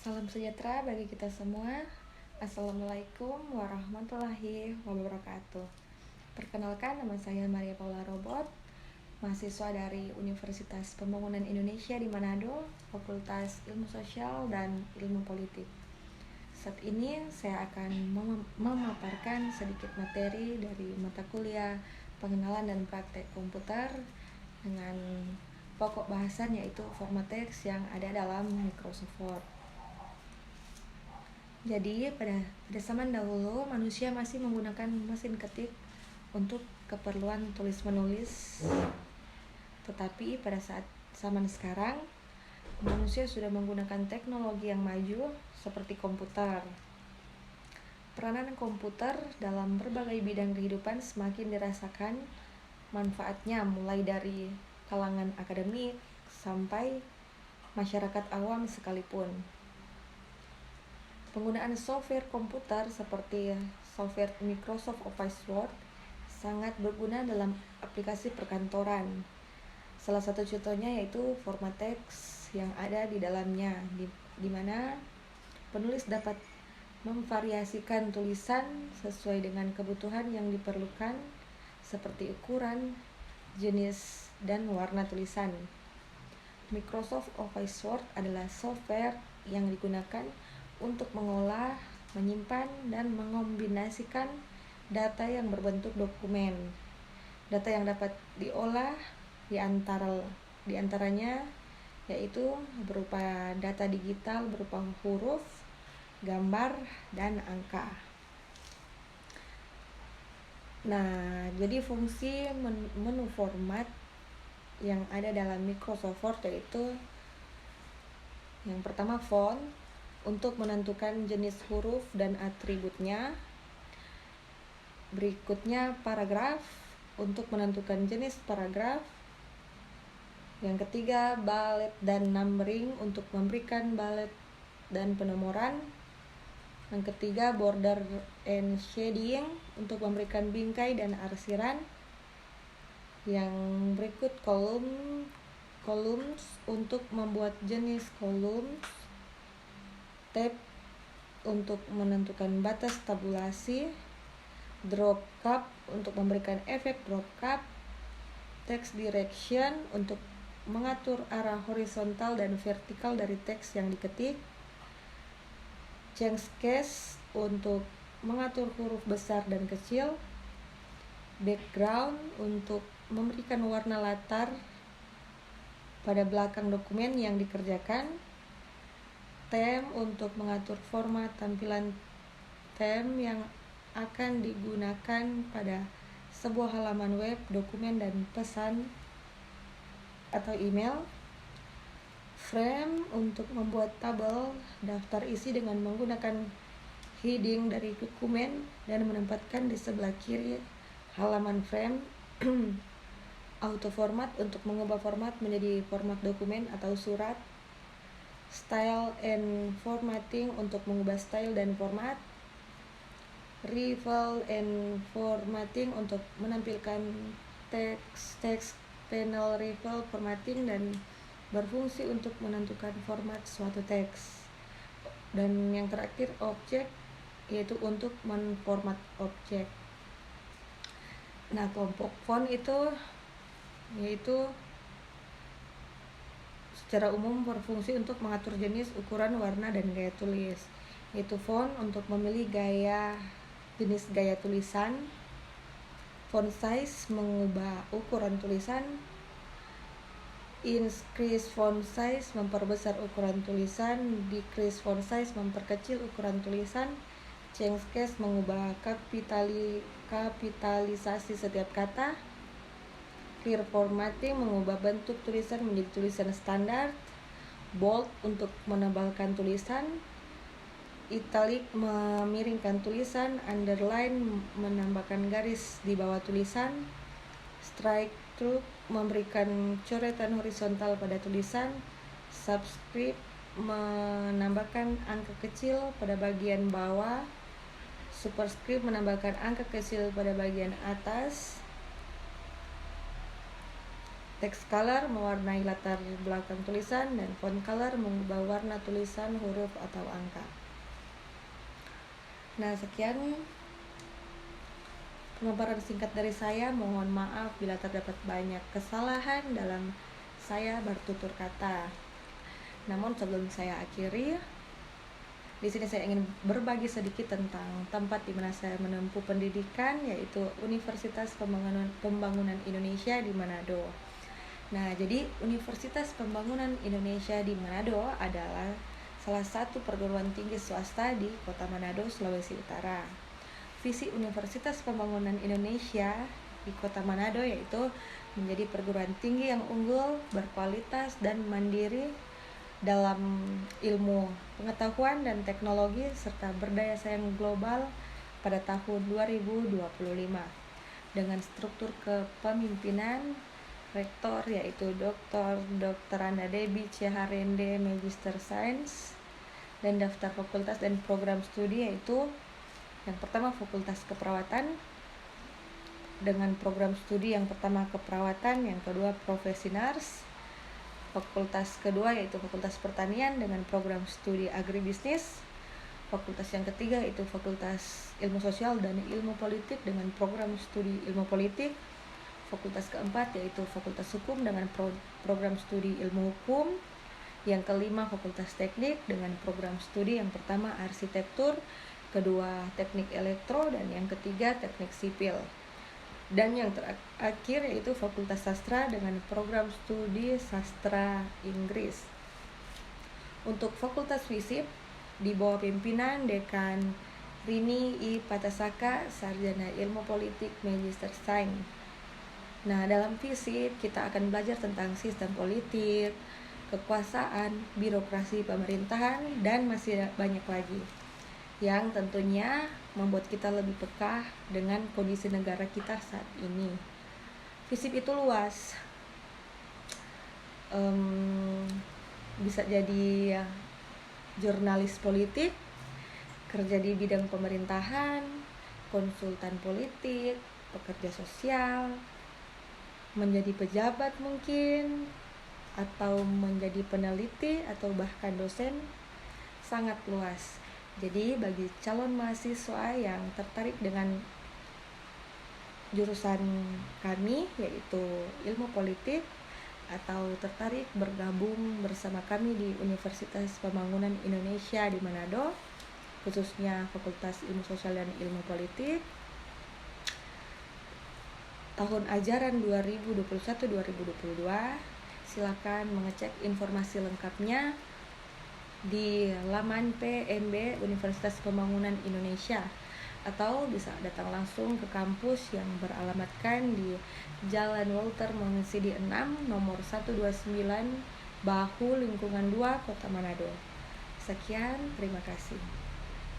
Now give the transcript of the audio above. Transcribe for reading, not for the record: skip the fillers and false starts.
Salam sejahtera bagi kita semua. Assalamualaikum warahmatullahi wabarakatuh. Perkenalkan, nama saya Maria Paula Robot, mahasiswa dari Universitas Pembangunan Indonesia di Manado, Fakultas Ilmu Sosial dan Ilmu Politik. Saat ini saya akan memaparkan sedikit materi dari mata kuliah pengenalan dan praktek komputer dengan pokok bahasan yaitu format teks yang ada dalam Microsoft Word. Jadi pada zaman dahulu manusia masih menggunakan mesin ketik untuk keperluan tulis menulis. Tetapi pada saat zaman sekarang manusia sudah menggunakan teknologi yang maju seperti komputer. Peranan komputer dalam berbagai bidang kehidupan semakin dirasakan manfaatnya, mulai dari kalangan akademik sampai masyarakat awam sekalipun. Penggunaan software komputer seperti software Microsoft Office Word sangat berguna dalam aplikasi perkantoran. Salah satu contohnya yaitu format teks yang ada di dalamnya, di mana penulis dapat memvariasikan tulisan sesuai dengan kebutuhan yang diperlukan, seperti ukuran, jenis, dan warna tulisan. Microsoft Office Word adalah software yang digunakan untuk mengolah, menyimpan, dan mengombinasikan data yang berbentuk dokumen. Data yang dapat diolah di antaranya yaitu berupa data digital berupa huruf, gambar, dan angka. Nah, jadi fungsi menu format yang ada dalam Microsoft Word yaitu yang pertama font, untuk menentukan jenis huruf dan atributnya. Berikutnya paragraf, untuk menentukan jenis paragraf. Yang ketiga bullet dan numbering, untuk memberikan bullet dan penomoran. Yang ketiga border and shading, untuk memberikan bingkai dan arsiran. Yang berikut columns, untuk membuat jenis columns. Tab, untuk menentukan batas tabulasi. Drop cap, untuk memberikan efek drop cap. Text direction, untuk mengatur arah horizontal dan vertikal dari teks yang diketik. Change case, untuk mengatur huruf besar dan kecil. Background, untuk memberikan warna latar pada belakang dokumen yang dikerjakan. Theme, untuk mengatur format tampilan theme yang akan digunakan pada sebuah halaman web, dokumen, dan pesan atau email. Frame, untuk membuat tabel daftar isi dengan menggunakan heading dari dokumen dan menempatkan di sebelah kiri halaman frame. Auto format, untuk mengubah format menjadi format dokumen atau surat. Style and formatting, untuk mengubah style dan format. Reveal and formatting, untuk menampilkan teks panel reveal formatting dan berfungsi untuk menentukan format suatu teks. Dan yang terakhir objek, yaitu untuk menformat objek. Nah, kelompok font itu yaitu secara umum berfungsi untuk mengatur jenis, ukuran, warna, dan gaya tulis. Yaitu font untuk memilih jenis gaya tulisan. Font size, mengubah ukuran tulisan. Increase font size, memperbesar ukuran tulisan. Decrease font size, memperkecil ukuran tulisan. Change case, mengubah kapitalisasi setiap kata. Clear formatting, mengubah bentuk tulisan menjadi tulisan standar. Bold, untuk menebalkan tulisan. Italic, memiringkan tulisan. Underline, menambahkan garis di bawah tulisan. Strike through, memberikan coretan horizontal pada tulisan. Subscript, menambahkan angka kecil pada bagian bawah. Superscript, menambahkan angka kecil pada bagian atas. Text color mewarnai latar belakang tulisan, dan font color mengubah warna tulisan, huruf, atau angka. Nah, sekian pemaparan singkat dari saya. Mohon maaf bila terdapat banyak kesalahan dalam saya bertutur kata. Namun sebelum saya akhiri, di sini saya ingin berbagi sedikit tentang tempat di mana saya menempuh pendidikan, yaitu Universitas Pembangunan Indonesia di Manado. Nah, jadi Universitas Pembangunan Indonesia di Manado adalah salah satu perguruan tinggi swasta di Kota Manado, Sulawesi Utara. Visi Universitas Pembangunan Indonesia di Kota Manado yaitu menjadi perguruan tinggi yang unggul, berkualitas, dan mandiri dalam ilmu pengetahuan dan teknologi serta berdaya saing global pada tahun 2025 dengan struktur kepemimpinan rektor yaitu Dr. Anda Debbie Ciharende Magister Sains, dan daftar fakultas dan program studi yaitu yang pertama Fakultas Keperawatan dengan program studi yang pertama keperawatan, yang kedua profesi nurse. Fakultas kedua yaitu Fakultas Pertanian dengan program studi agribisnis. Fakultas yang ketiga yaitu Fakultas Ilmu Sosial dan Ilmu Politik dengan program studi Ilmu Politik. Fakultas keempat yaitu Fakultas Hukum dengan program studi Ilmu Hukum. Yang kelima Fakultas Teknik dengan program studi yang pertama Arsitektur, kedua Teknik Elektro, dan yang ketiga Teknik Sipil. Dan yang terakhir yaitu Fakultas Sastra dengan program studi Sastra Inggris. Untuk Fakultas FISIP di bawah pimpinan Dekan Rini I. Patasaka, Sarjana Ilmu Politik Magister Sains. Nah, dalam FISIP kita akan belajar tentang sistem politik, kekuasaan, birokrasi pemerintahan, dan masih banyak lagi yang tentunya membuat kita lebih peka dengan kondisi negara kita saat ini. FISIP itu luas, bisa jadi jurnalis politik, kerja di bidang pemerintahan, konsultan politik, pekerja sosial, menjadi pejabat mungkin, atau menjadi peneliti, atau bahkan dosen. Sangat luas. Jadi bagi calon mahasiswa yang tertarik dengan jurusan kami yaitu ilmu politik, atau tertarik bergabung bersama kami di Universitas Pembangunan Indonesia di Manado, khususnya Fakultas Ilmu Sosial dan Ilmu Politik, tahun ajaran 2021-2022, silakan mengecek informasi lengkapnya di laman PMB Universitas Pembangunan Indonesia, atau bisa datang langsung ke kampus yang beralamatkan di Jalan Walter Mongesidi 6 nomor 129 Bahu Lingkungan 2 Kota Manado. Sekian, terima kasih.